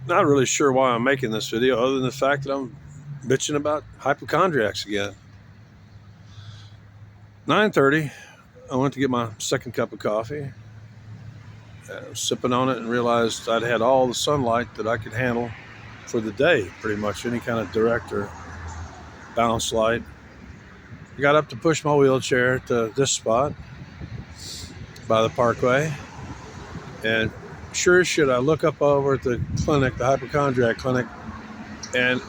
Not really sure why I'm making this video other than the fact that I'm bitching about hypochondriacs again. 9:30, I went to get my second cup of coffee. I was sipping on it and realized I'd had all the sunlight that I could handle for the day, pretty much any kind of direct or bounce light. I got up to push my wheelchair to this spot by the parkway, and sure as shit, I look up over at the clinic, the hypochondriac clinic, and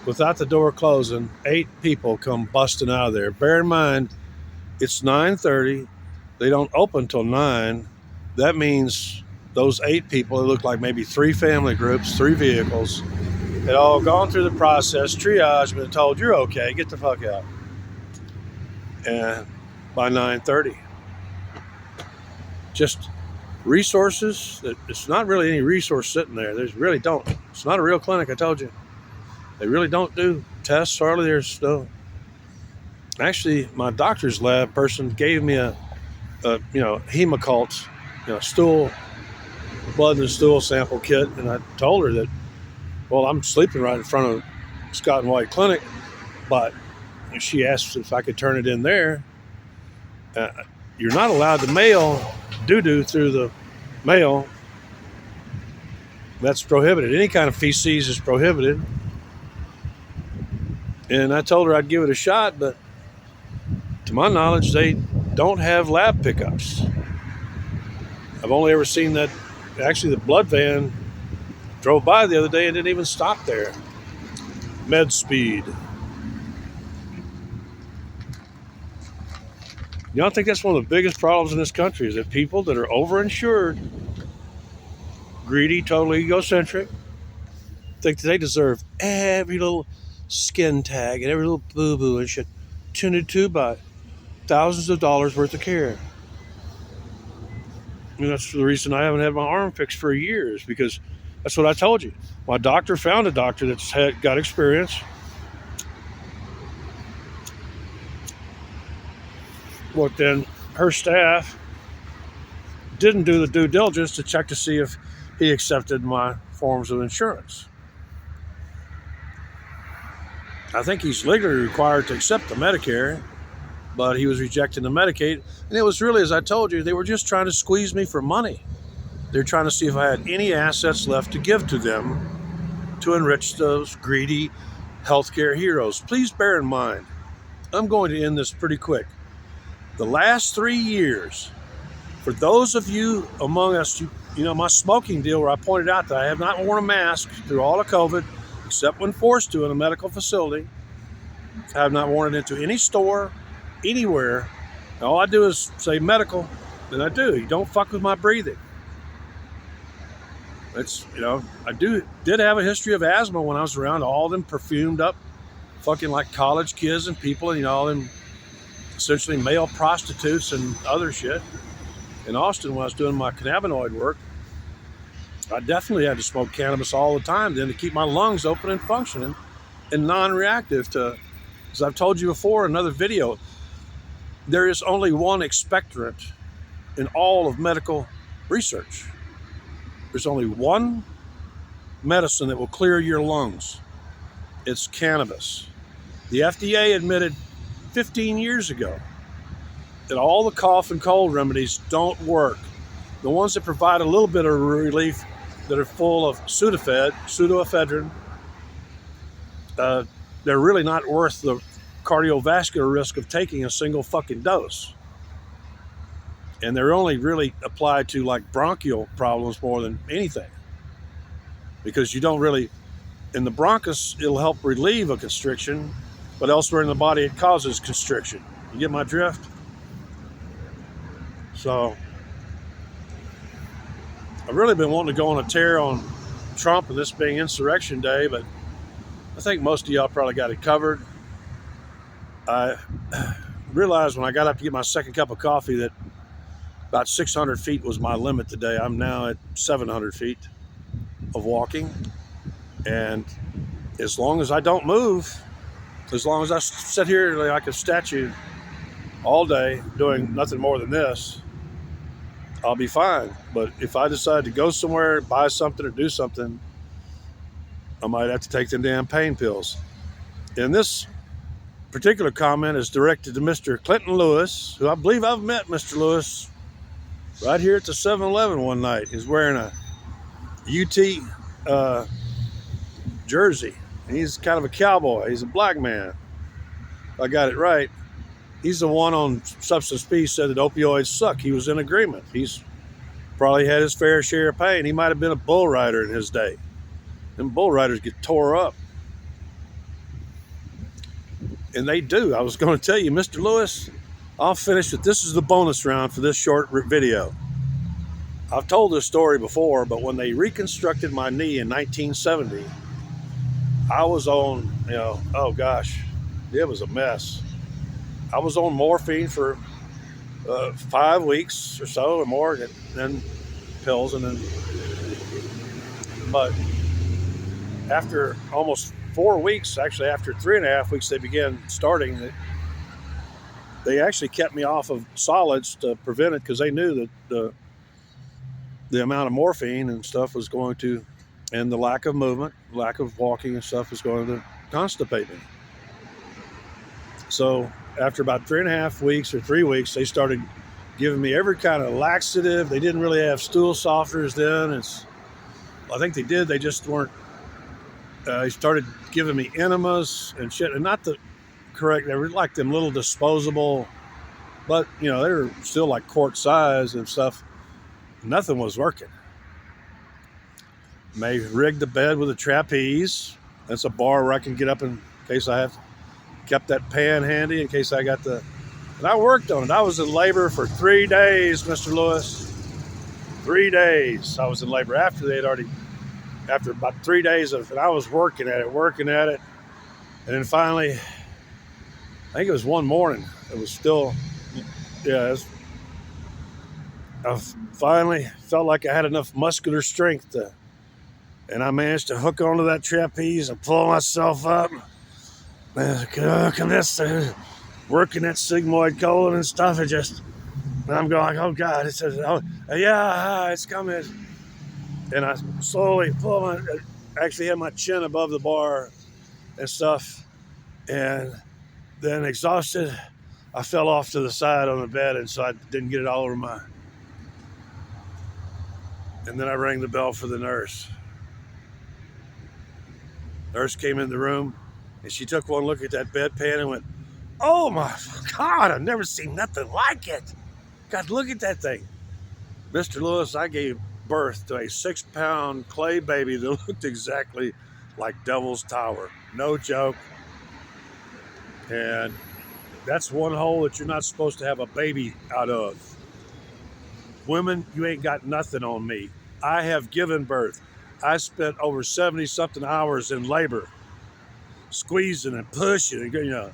without the door closing, 8 people come busting out of there. Bear in mind, it's 9:30. They don't open till 9. That means those 8 people, it looked like maybe 3 family groups, 3 vehicles, had all gone through the process, triage, been told, you're okay, get the fuck out. And by 9:30, just resources, it's not really any resource sitting there. There's really don't. It's not a real clinic, I told you. They really don't do tests, hardly. There's no. Actually, my doctor's lab person gave me a Hemocult, stool, blood and stool sample kit, and I told her that, well, I'm sleeping right in front of Scott and White Clinic, but she asked if I could turn it in there. You're not allowed to mail doo-doo through the mail. That's prohibited. Any kind of feces is prohibited. And I told her I'd give it a shot, but to my knowledge, they don't have lab pickups. I've only ever seen that. Actually, the blood van drove by the other day and didn't even stop there. Med speed. I think that's one of the biggest problems in this country is that people that are overinsured, greedy, totally egocentric, think that they deserve every little skin tag and every little boo-boo and shit tended to by thousands of dollars worth of care. And that's the reason I haven't had my arm fixed for years, because that's what I told you. My doctor found a doctor that's got experience. Well, then her staff didn't do the due diligence to check to see if he accepted my forms of insurance. I think he's legally required to accept the Medicare, but he was rejecting the Medicaid. And it was really, as I told you, they were just trying to squeeze me for money. They're trying to see if I had any assets left to give to them to enrich those greedy healthcare heroes. Please bear in mind, I'm going to end this pretty quick. The last 3 years, for those of you among us, my smoking deal where I pointed out that I have not worn a mask through all of COVID, except when forced to in a medical facility. I have not worn it into any store, anywhere. All I do is say medical, and I do. You don't fuck with my breathing. It's, I did have a history of asthma when I was around all them perfumed up fucking like college kids and people, and all them essentially male prostitutes and other shit. In Austin, when I was doing my cannabinoid work, I definitely had to smoke cannabis all the time then to keep my lungs open and functioning and non-reactive to, as I've told you before in another video, there is only one expectorant in all of medical research. There's only one medicine that will clear your lungs. It's cannabis. The FDA admitted 15 years ago that all the cough and cold remedies don't work. The ones that provide a little bit of relief that are full of pseudoephedrine, they're really not worth the cardiovascular risk of taking a single fucking dose. And they're only really applied to like bronchial problems more than anything. Because you don't really, in the bronchus, it'll help relieve a constriction, but elsewhere in the body it causes constriction. You get my drift? So, I've really been wanting to go on a tear on Trump and this being Insurrection Day, but I think most of y'all probably got it covered. I realized when I got up to get my second cup of coffee that about 600 feet was my limit today. I'm now at 700 feet of walking. And as long as I don't move, as long as I sit here like a statue all day doing nothing more than this, I'll be fine. But if I decide to go somewhere, buy something, or do something, I might have to take them damn pain pills. And this particular comment is directed to Mr. Clinton Lewis, who I believe I've met Mr. Lewis right here at the 7-Eleven one night. He's wearing a UT jersey. He's kind of a cowboy. He's a black man. I got it right. He's the one on Substance P said that opioids suck. He was in agreement. He's probably had his fair share of pain. He might have been a bull rider in his day. Them bull riders get tore up. And they do. I was going to tell you, Mr. Lewis, I'll finish with this is the bonus round for this short video. I've told this story before, but when they reconstructed my knee in 1970, I was on, oh gosh, it was a mess. I was on morphine for 5 weeks or so or more, and then pills, but after almost 4 weeks, actually after 3.5 weeks, they began starting. They actually kept me off of solids to prevent it because they knew that the amount of morphine and stuff was going to, and the lack of movement, lack of walking and stuff was going to constipate me. So after about 3.5 weeks or 3 weeks, they started giving me every kind of laxative. They didn't really have stool softeners then. I think they did. They just weren't. They started giving me enemas and shit, and not the correct. They were like them little disposable, but they were still like quart size and stuff. Nothing was working. May rig the bed with a trapeze. That's a bar where I can get up in case I have. Kept that pan handy in case I got the. And I worked on it. I was in labor for 3 days, Mr. Lewis. 3 days I was in labor after about 3 days of, and I was working at it. And then finally, I think it was one morning. It was still, I finally felt like I had enough muscular strength and I managed to hook onto that trapeze and pull myself up. Look at this, working that sigmoid colon and stuff. And I'm going, oh God, it says, oh yeah, it's coming. And I slowly actually had my chin above the bar and stuff. And then exhausted, I fell off to the side on the bed, and so I didn't get it all over my. And then I rang the bell for the nurse. Nurse came in the room, and she took one look at that bedpan and went, oh my God, I've never seen nothing like it. God, look at that thing. Mr. Lewis, I gave birth to a 6-pound clay baby that looked exactly like Devil's Tower. No joke. And that's one hole that you're not supposed to have a baby out of. Women, you ain't got nothing on me. I have given birth. I spent over 70-something hours in labor, squeezing and pushing and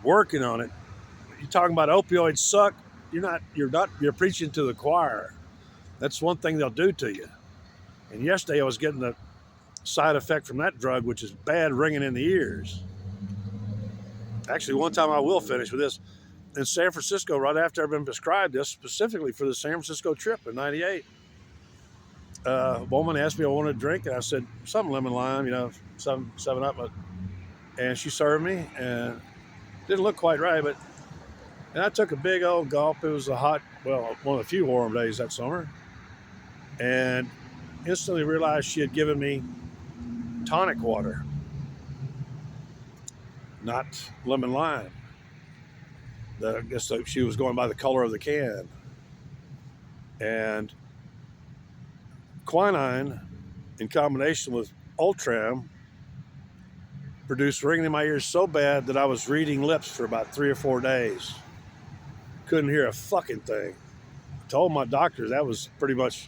working on it. You're talking about opioids suck. You're preaching to the choir. That's one thing they'll do to you. And yesterday I was getting the side effect from that drug, which is bad ringing in the ears. Actually, one time I will finish with this. In San Francisco, right after I've been prescribed this, specifically for the San Francisco trip in '98, a woman asked me if I wanted a drink, and I said, some lemon lime, some 7-Up. And she served me, and it didn't look quite right, and I took a big old gulp. It was one of the few warm days that summer, and instantly realized she had given me tonic water, not lemon lime. I guess she was going by the color of the can. And quinine, in combination with Ultram, produced ringing in my ears so bad that I was reading lips for about 3 or 4 days. Couldn't hear a fucking thing. I told my doctor that was pretty much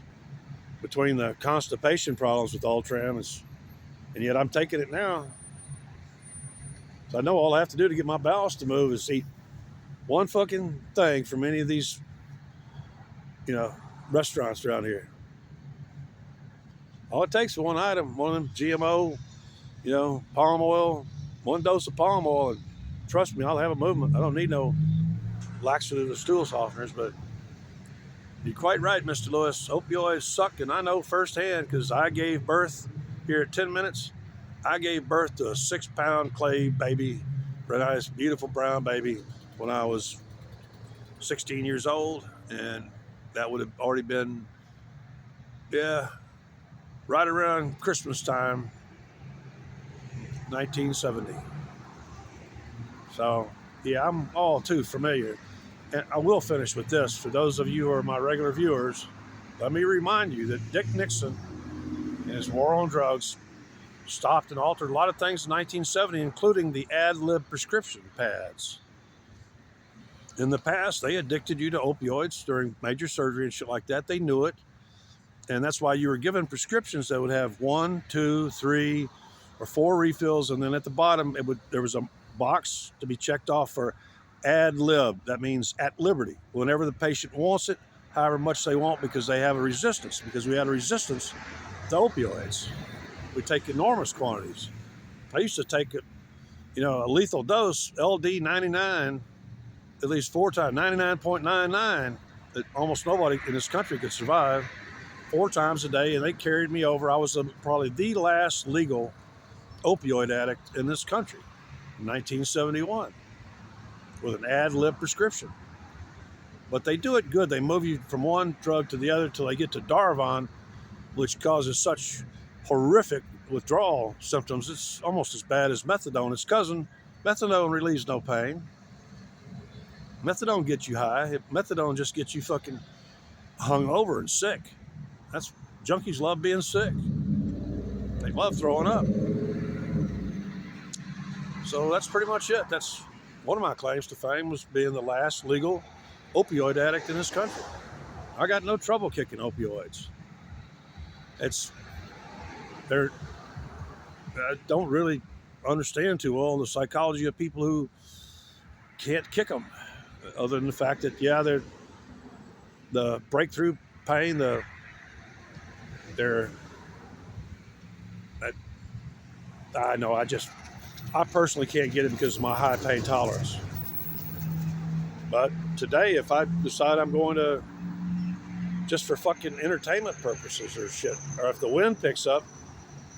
between the constipation problems with Ultram, and yet I'm taking it now. So I know all I have to do to get my bowels to move is eat one fucking thing from any of these, restaurants around here. All it takes is one item, one of them GMO, palm oil, one dose of palm oil, and trust me, I'll have a movement. I don't need no laxative or stool softeners, but You're quite right, Mr. Lewis. Opioids suck, and I know firsthand because I gave birth here at 10 minutes. I gave birth to a 6-pound clay baby, a nice, beautiful brown baby, when I was 16 years old, and that would have already been, yeah, right around Christmas time, 1970. So, yeah, I'm all too familiar. And I will finish with this. For those of you who are my regular viewers, let me remind you that Dick Nixon and his war on drugs stopped and altered a lot of things in 1970, including the ad-lib prescription pads. In the past, they addicted you to opioids during major surgery and shit like that. They knew it. And that's why you were given prescriptions that would have 1, 2, 3, or 4 refills. And then at the bottom, there was a box to be checked off for ad lib. That means at liberty. Whenever the patient wants it, however much they want, because they have a resistance. Because we had a resistance to opioids. We take enormous quantities. I used to take a lethal dose, LD 99, at least 4 times, 99.99, that almost nobody in this country could survive, 4 times a day, and they carried me over. I was probably the last legal opioid addict in this country in 1971 with an ad lib prescription. But they do it good. They move you from one drug to the other till they get to Darvon, which causes such horrific withdrawal symptoms. It's almost as bad as methadone. Its cousin, methadone, relieves no pain. Methadone gets you high. Methadone just gets you fucking hungover and sick. Junkies love being sick. They love throwing up. So that's pretty much it. That's one of my claims to fame, was being the last legal opioid addict in this country. I got no trouble kicking opioids. I don't really understand too well the psychology of people who can't kick them, other than the fact that, yeah, they're the breakthrough pain, I know, I personally can't get it because of my high pain tolerance. But today, if I decide I'm going to, just for fucking entertainment purposes or shit, or if the wind picks up,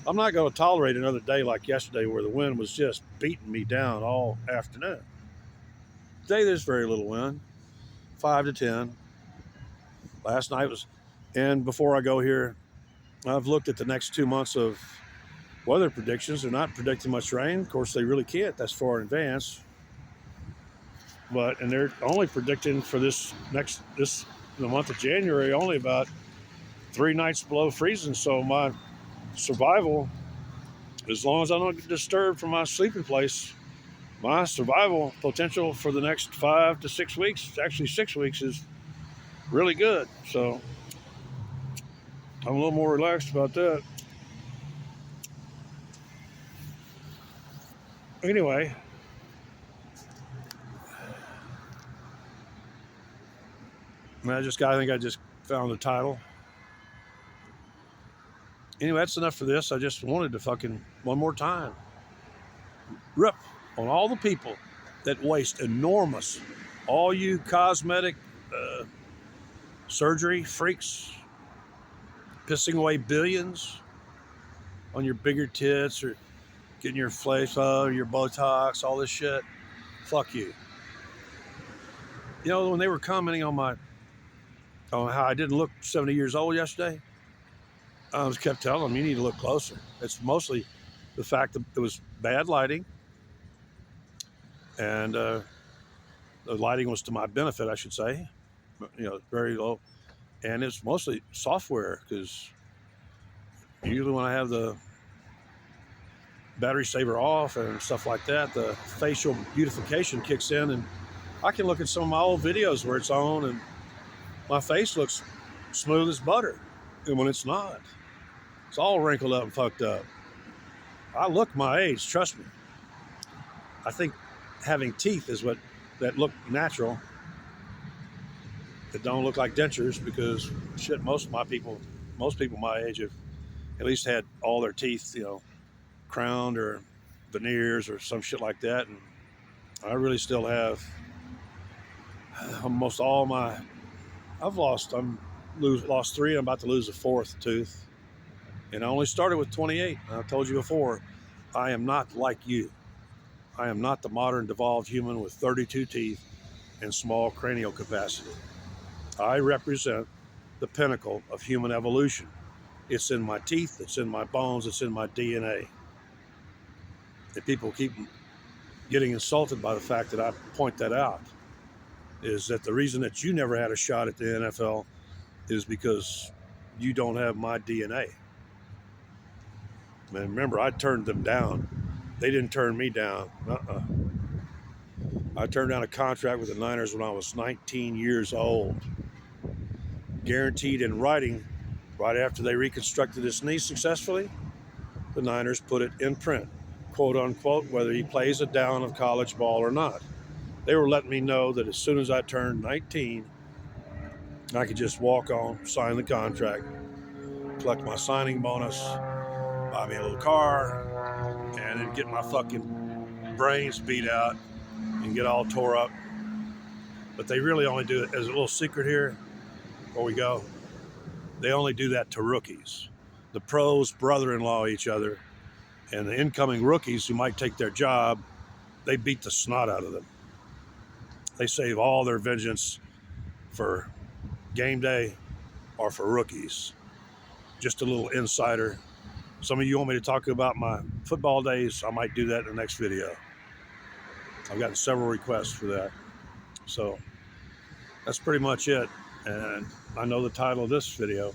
I'm not going to tolerate another day like yesterday where the wind was just beating me down all afternoon. Today, there's very little wind, 5 to 10. Last night was, and before I go here, I've looked at the next 2 months of weather predictions. They're not predicting much rain. Of course, they really can't. That's far in advance. And they're only predicting for the month of January, only about 3 nights below freezing. So my survival, as long as I don't get disturbed from my sleeping place, my survival potential for the next 5 to 6 weeks, actually 6 weeks, is really good. So I'm a little more relaxed about that. Anyway, I think I just found the title. Anyway, that's enough for this. I just wanted to fucking, one more time, rip on all the people that waste enormous, all you cosmetic surgery freaks, pissing away billions on your bigger tits or getting your face, your Botox, all this shit. Fuck you. You know, when they were commenting on how I didn't look 70 years old yesterday, I just kept telling them, you need to look closer. It's mostly the fact that it was bad lighting, and the lighting was to my benefit, I should say. Very low, and it's mostly software, because usually when I have the battery saver off and stuff like that, the facial beautification kicks in, and I can look at some of my old videos where it's on and my face looks smooth as butter, and when it's not, it's all wrinkled up and fucked up. I look my age, trust me. I think having teeth is that look natural, that don't look like dentures, because shit, most people my age have at least had all their teeth, crowned or veneers or some shit like that, and I really still have almost all my lost three. I'm about to lose a fourth tooth, and I only started with 28. I told you before, I am not like you. I am not the modern devolved human with 32 teeth and small cranial capacity. I represent the pinnacle of human evolution. It's in my teeth, it's in my bones, it's in my DNA. And people keep getting insulted by the fact that I point that out. Is that the reason that you never had a shot at the NFL is because you don't have my DNA. And remember, I turned them down. They didn't turn me down. I turned down a contract with the Niners when I was 19 years old. Guaranteed in writing, right after they reconstructed his knee successfully, the Niners put it in print, quote unquote, whether he plays a down of college ball or not. They were letting me know that as soon as I turned 19, I could just walk on, sign the contract, collect my signing bonus, buy me a little car, and then get my fucking brains beat out and get all tore up. But they really only do it as a little secret here before we go. They only do that to rookies. The pros brother-in-law each other, and the incoming rookies who might take their job, they beat the snot out of them. They save all their vengeance for game day or for rookies. Just a little insider. Some of you want me to talk about my football days. I might do that in the next video. I've gotten several requests for that. So that's pretty much it. And I know the title of this video